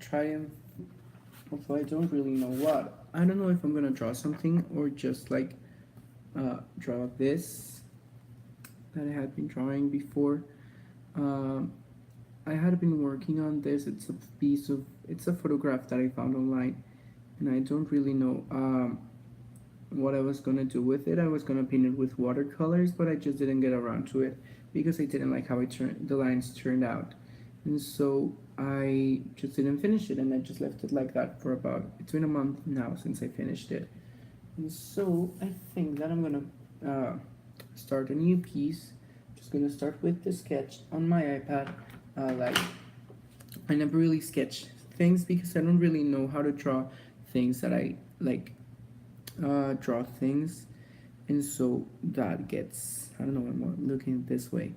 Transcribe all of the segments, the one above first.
try and, although I don't really know what. I don't know if I'm gonna draw something or just like draw this that I had been drawing before. Um, I had been working on this. It's a photograph that I found online, and I don't really know what I was gonna do with it. I was gonna paint it with watercolors, but I just didn't get around to it because I didn't like how the lines turned out, and so I just didn't finish it, and I just left it like that for about. It's been a month now since I finished it, and so I think that I'm gonna start a new piece. Just gonna start with the sketch on my iPad. Like I never really sketch things because I don't really know how to draw things that I like. Draw things, and so that gets, I don't know, I'm looking this way.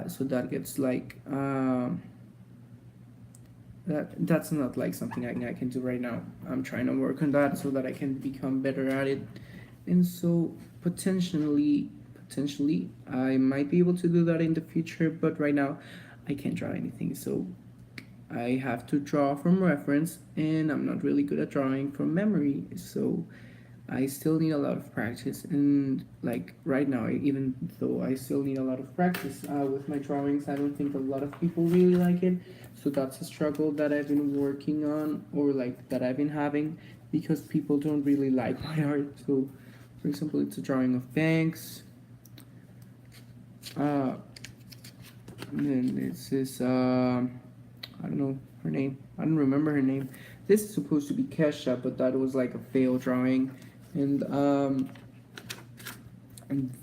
So that gets like that's not like something I can do right now. I'm trying to work on that so that I can become better at it, and so potentially I might be able to do that in the future, but right now I can't draw anything, so I have to draw from reference, and I'm not really good at drawing from memory, so I still need a lot of practice. And like right now, even though I still need a lot of practice with my drawings, I don't think a lot of people really like it. So that's a struggle that I've been working on, or like that I've been having, because people don't really like my art. So, for example, it's a drawing of banks. Uh, and then it's this. I don't know her name. I don't remember her name. This is supposed to be Kesha, but that was like a failed drawing. And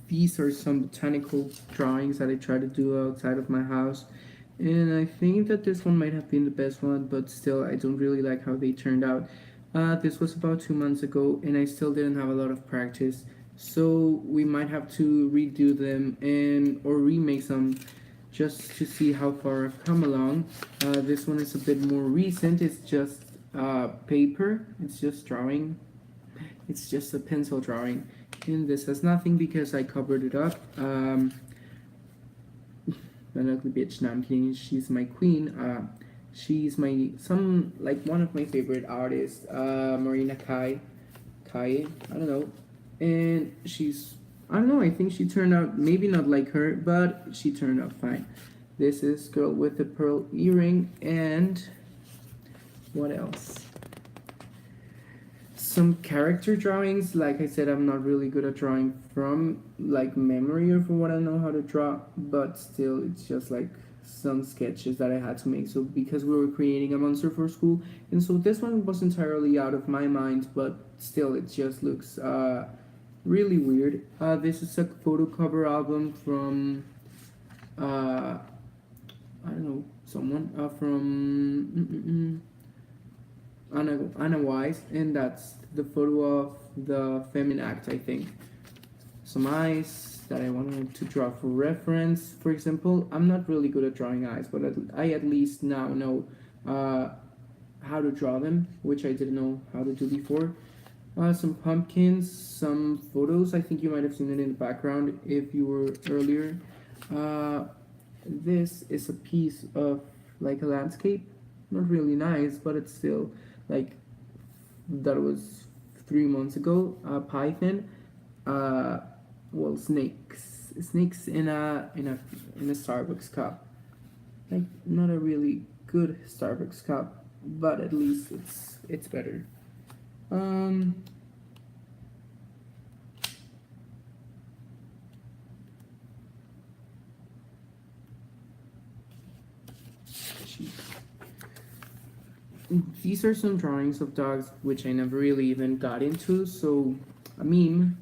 these are some botanical drawings that I try to do outside of my house. And I think that this one might have been the best one, but still, I don't really like how they turned out. This was about 2 months ago, and I still didn't have a lot of practice. So we might have to redo them and or remake some just to see how far I've come along. This one is a bit more recent. It's just paper. It's just drawing. It's just a pencil drawing, and this has nothing because I covered it up. An ugly bitch. Now I'm kidding. She's my queen. She's my some like one of my favorite artists. Marina Kai. Kai. I don't know, and she's. I don't know. I think she turned out maybe not like her, but she turned out fine. This is girl with the pearl earring, and what else? Some character drawings. Like I said, I'm not really good at drawing from like memory or from what I know how to draw, but still it's just like some sketches that I had to make. So because we were creating a monster for school, and so this one was entirely out of my mind, but still it just looks really weird. This is a photo cover album from I don't know, someone from Anna Wise, and that's the photo of the Feminine Act, I think. Some eyes that I wanted to draw for reference. For example, I'm not really good at drawing eyes, but I at least now know how to draw them, which I didn't know how to do before. Some pumpkins, some photos. I think you might have seen it in the background if you were earlier. Uh, this is a piece of like a landscape. Not really nice, but it's still like that was 3 months ago. Python, well, snakes in a Starbucks cup. Like not a really good Starbucks cup, but at least it's better. Um, these are some drawings of dogs which I never really even got into. So a meme.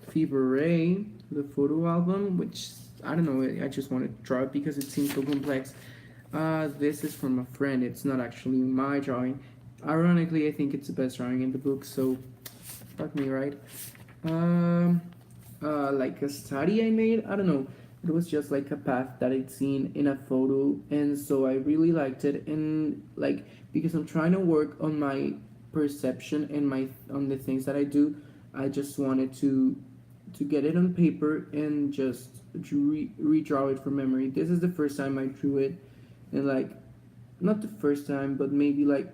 Fever Ray, the photo album, which I don't know. I just wanted to draw it because it seems so complex. This is from a friend. It's not actually my drawing. Ironically, I think it's the best drawing in the book. So fuck me, right? Um, like a study I made. I don't know. It was just like a path that I'd seen in a photo, and so I really liked it. And like because I'm trying to work on my perception and my on the things that I do, I just wanted to get it on paper and just redraw it from memory. This is the first time I drew it, and like not the first time, but maybe like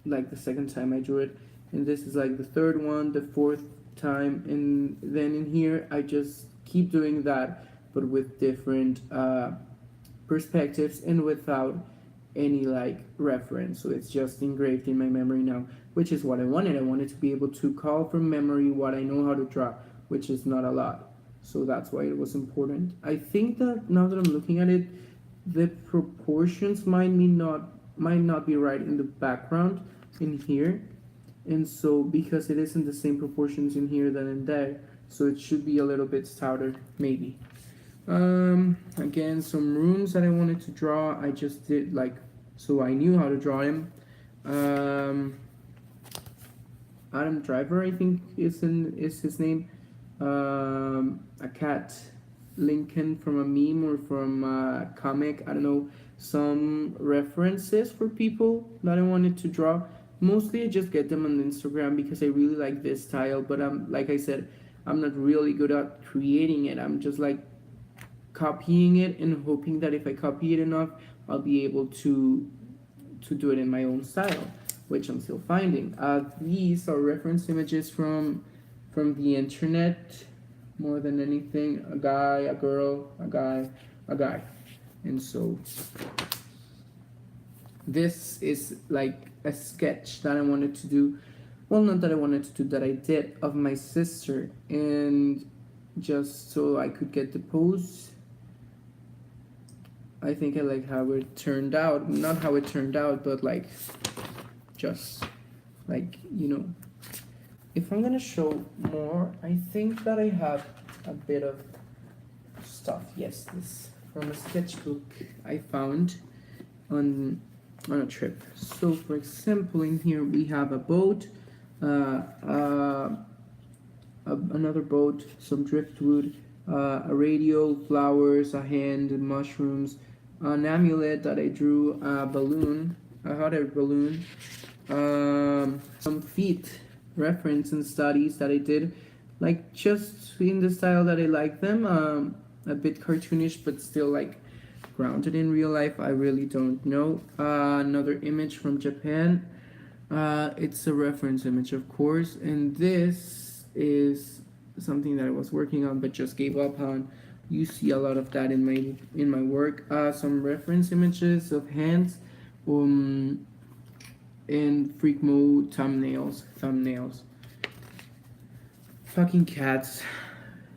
the second time I drew it, and this is like the third one, the fourth time, and then in here I just keep doing that, but with different perspectives and without any like reference. So it's just engraved in my memory now, which is what I wanted. I wanted to be able to call from memory what I know how to draw, which is not a lot. So that's why it was important. I think that now that I'm looking at it, the proportions might not be right in the background in here, and so because it isn't the same proportions in here than in there, so it should be a little bit stouter maybe. Again, some rooms that I wanted to draw, I just did like, so I knew how to draw them. Adam Driver, I think is his name. A cat, Lincoln from a meme or from a comic, I don't know, some references for people that I wanted to draw. Mostly I just get them on Instagram because I really like this style, but like I said, I'm not really good at creating it. I'm just like copying it and hoping that if I copy it enough, I'll be able to do it in my own style, which I'm still finding. These are reference images from the internet more than anything. A guy, a girl, a guy. And so this is like a sketch that I wanted to do. Well, not that I wanted to do, that I did, of my sister, and just so I could get the pose. I think I like how it turned out. Not how it turned out, but like just like, you know. If I'm gonna show more, I think that I have a bit of stuff. Yes, this from a sketchbook I found on a trip. So for example, in here we have a boat, another boat, some driftwood, a radio, flowers, a hand, mushrooms, an amulet that I drew, a balloon, a hot air balloon, some feet reference and studies that I did, like just in the style that I like them, a bit cartoonish but still like grounded in real life. I really don't know. Another image from Japan. It's a reference image, of course, and this is something that I was working on but just gave up on. You see a lot of that in my work. Some reference images of hands, and freak mode thumbnails. Fucking cats,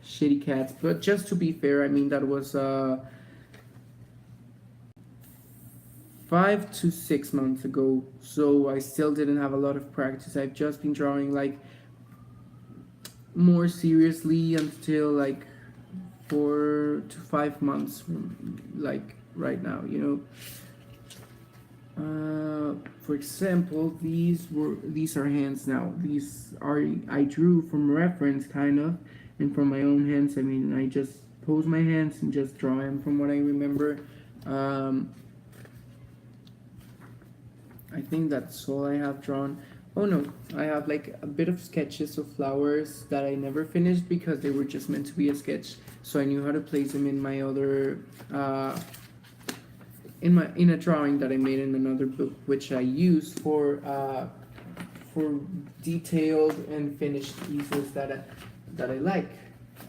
shitty cats. But just to be fair, I mean that was 5 to 6 months ago, so I still didn't have a lot of practice. I've just been drawing like more seriously until like 4 to 5 months from like right now, you know. For example, these are hands now. These are, I drew from reference kind of, and from my own hands. I mean, I just pose my hands and just draw them from what I remember. I think that's all I have drawn. Oh no, I have like a bit of sketches of flowers that I never finished because they were just meant to be a sketch, so I knew how to place them in my other in a drawing that I made in another book, which I use for detailed and finished pieces that I like.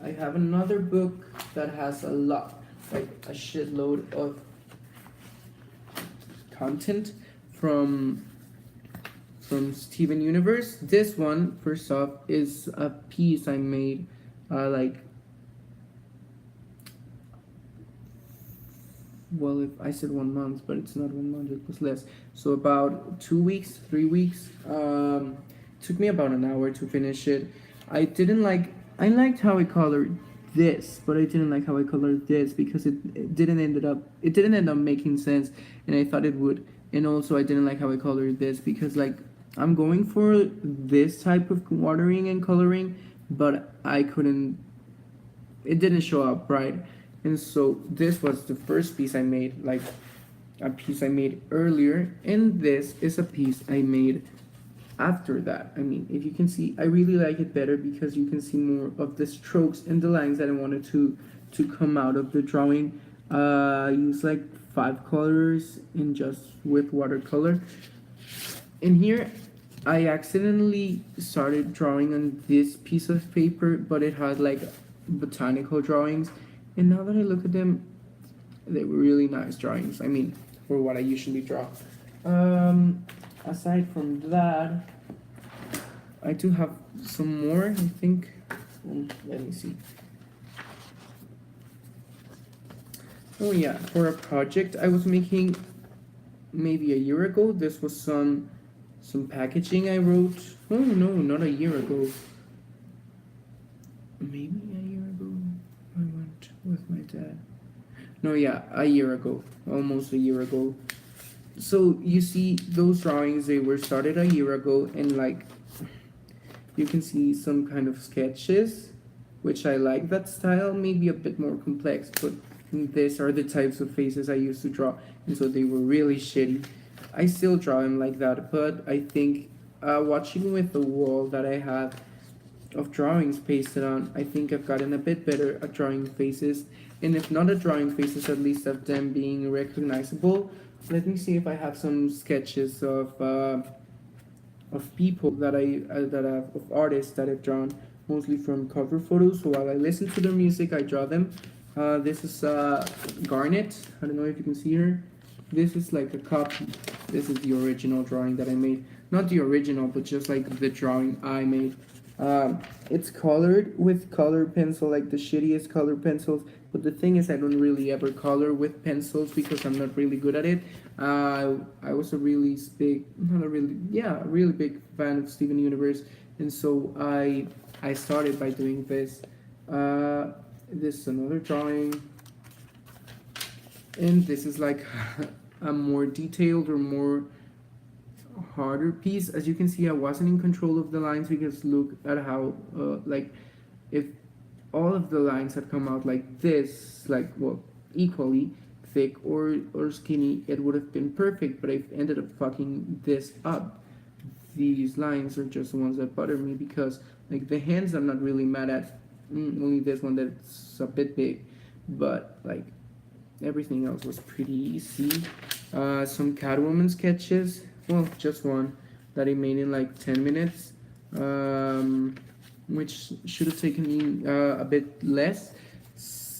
I have another book that has a lot, like a shitload of content from Steven Universe. This one, first off, is a piece I made like, well, if I said 1 month, but it's not 1 month, it was less. So about 2 weeks, 3 weeks. Took me about an hour to finish it. I liked how I colored this, but I didn't like how I colored this because it didn't end up making sense, and I thought it would. And also I didn't like how I colored this because like I'm going for this type of watering and coloring, but it didn't show up right. And so this was the first piece I made, like a piece I made earlier, and this is a piece I made after that. I mean, if you can see, I really like it better because you can see more of the strokes and the lines that I wanted to come out of the drawing. I use like 5 colors in just with watercolor. And here I accidentally started drawing on this piece of paper, but it had like botanical drawings. And now that I look at them, they were really nice drawings. I mean, for what I usually draw. Aside from that, I do have some more, I think. Let me see. Oh yeah, for a project I was making maybe a year ago. This was some packaging I wrote. Oh no, not a year ago. Maybe a year ago. I went with my dad. No, yeah, a year ago. Almost a year ago. So you see those drawings, they were started a year ago, and like you can see some kind of sketches, which I like that style, maybe a bit more complex, but these are the types of faces I used to draw, and so they were really shitty. I still draw them like that, but I think watching with the wall that I have of drawings pasted on, I think I've gotten a bit better at drawing faces, and if not at drawing faces, at least of them being recognizable. Let me see if I have some sketches of people that of artists that I've drawn, mostly from cover photos. So while I listen to their music, I draw them. This is Garnet. I don't know if you can see her. This is like a copy. This is the original drawing that I made. Not the original, but just like the drawing I made. It's colored with color pencil, like the shittiest color pencils. But the thing is, I don't really ever color with pencils because I'm not really good at it. I was a really big, not a really, yeah, a really big fan of Steven Universe, and so I started by doing this. This is another drawing, and this is like a more detailed or more harder piece. As you can see, I wasn't in control of the lines because look at how like if all of the lines had come out like this, like well equally thick or skinny, it would have been perfect, but I ended up fucking this up. These lines are just the ones that bother me because like the hands I'm not really mad at, only this one that's a bit big, but like everything else was pretty easy. Some Catwoman sketches, well just one that I made in like 10 minutes, which should have taken me a bit less.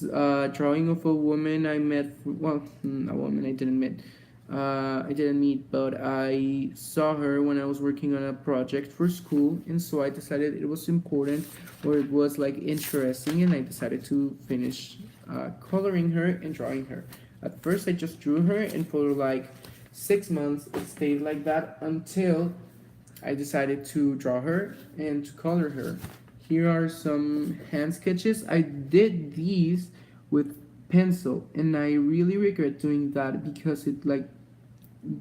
Drawing of a woman I met, well, a woman I didn't meet, but I saw her when I was working on a project for school, and so I decided it was important, or it was like interesting, and I decided to finish coloring her and drawing her. At first I just drew her, and for like 6 months it stayed like that until I decided to draw her and to color her. Here are some hand sketches. I did these with pencil, and I really regret doing that because it like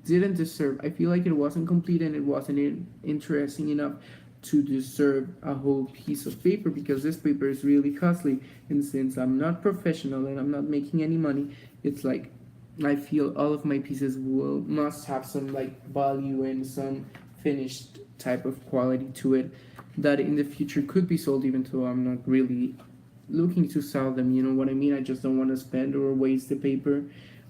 didn't deserve. I feel like it wasn't complete and it wasn't interesting enough to deserve a whole piece of paper because this paper is really costly, and since I'm not professional and I'm not making any money, it's like I feel all of my pieces must have some like value and some finished type of quality to it that in the future could be sold, even though I'm not really looking to sell them. You know what I mean? I just don't want to spend or waste the paper.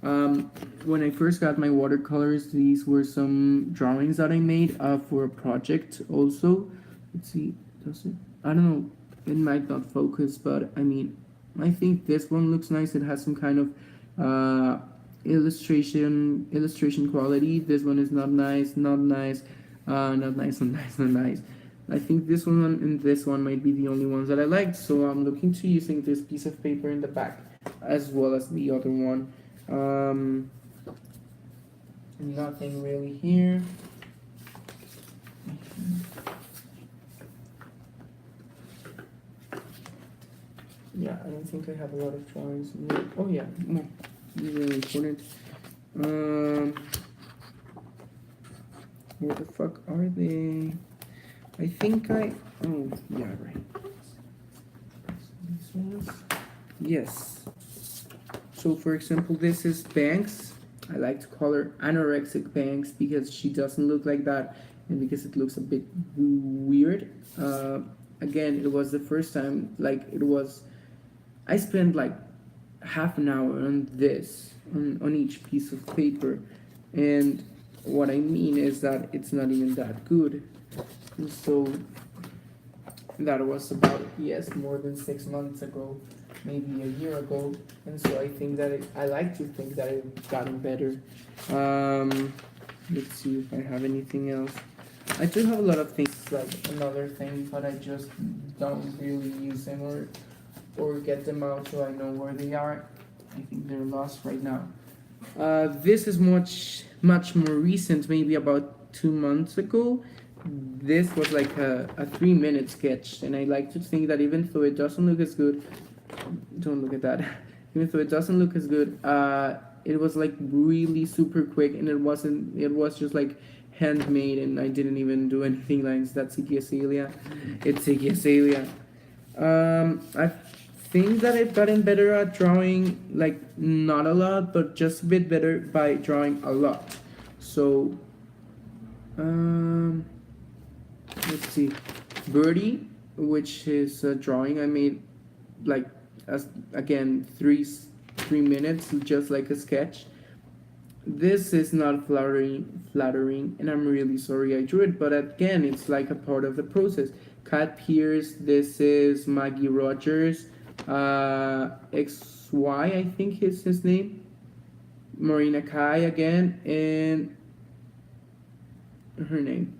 When I first got my watercolors, these were some drawings that I made for a project also. Let's see, does it? I don't know, it might not focus, but I mean, I think this one looks nice. It has some kind of illustration quality. This one is not nice, not nice, not nice, not nice, not nice. I think this one and this one might be the only ones that I liked, so I'm looking to using this piece of paper in the back as well as the other one. Nothing really here. Yeah, I don't think I have a lot of drawings. Oh yeah, no, really important. Where the fuck are they? I think oh yeah, right. These ones. Yes. So for example, this is Banks. I like to call her anorexic Banks because she doesn't look like that and because it looks a bit weird. Again, it was the first time, like it was, I spent like half an hour on this, on each piece of paper. And what I mean is that it's not even that good. And so that was about, yes, more than 6 months ago, maybe a year ago. And so I think that I like to think that it's gotten better. Let's see if I have anything else. I do have a lot of things, like another thing, but I just don't really use them or get them out so I know where they are. I think they're lost right now. This is much more recent, maybe about 2 months ago. This was like a 3 minute sketch, and I like to think that even though it doesn't look as good, don't look at that. Even though it doesn't look as good, it was like really super quick, and it wasn't. It was just like handmade, and I didn't even do anything like that. Ziggy Azalea, it's Ziggy Azalea. I think that I've gotten better at drawing, like not a lot, but just a bit better by drawing a lot. So, let's see, Birdie, which is a drawing I made, like as again 3 minutes, just like a sketch. This is not flattering, and I'm really sorry I drew it, but again, it's like a part of the process. Cat Pierce, this is Maggie Rogers, XY, I think is his name, Marina Kai again, and her name.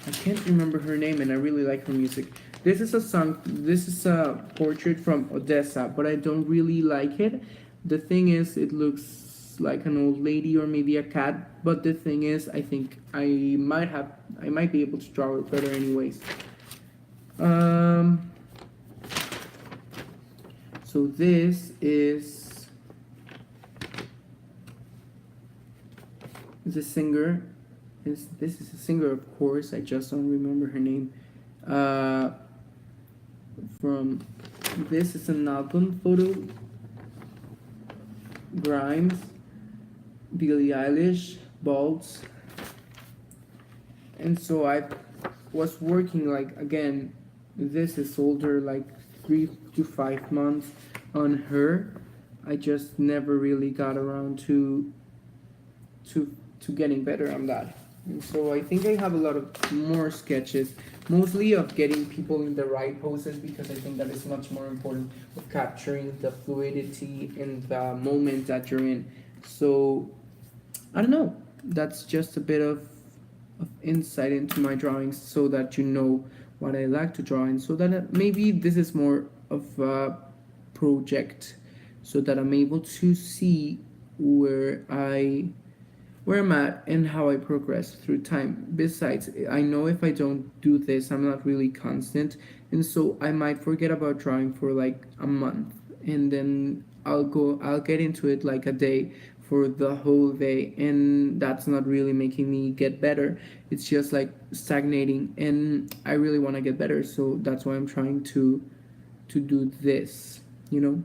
I can't remember her name, and I really like her music. This is a song, this is a portrait from Odessa, but I don't really like it. The thing is, it looks like an old lady or maybe a cat, but the thing is, I think I might be able to draw it better anyways. So this is the singer. This is a singer, of course. I just don't remember her name. From this is an album photo. Grimes, Billie Eilish, Baltz. And so I was working, like, again, this is older, like 3 to 5 months on her. I just never really got around to getting better on that. And so I think I have a lot of more sketches, mostly of getting people in the right poses, because I think that is much more important, of capturing the fluidity in the moment that you're in. So I don't know. That's just a bit of insight into my drawings, so that you know what I like to draw, and so that maybe this is more of a project, so that I'm able to see where I'm at and how I progress through time. Besides, I know if I don't do this, I'm not really constant, and so I might forget about drawing for like a month, and then I'll get into it like a day, for the whole day, and that's not really making me get better. It's just like stagnating, and I really want to get better, so that's why I'm trying to do this, you know.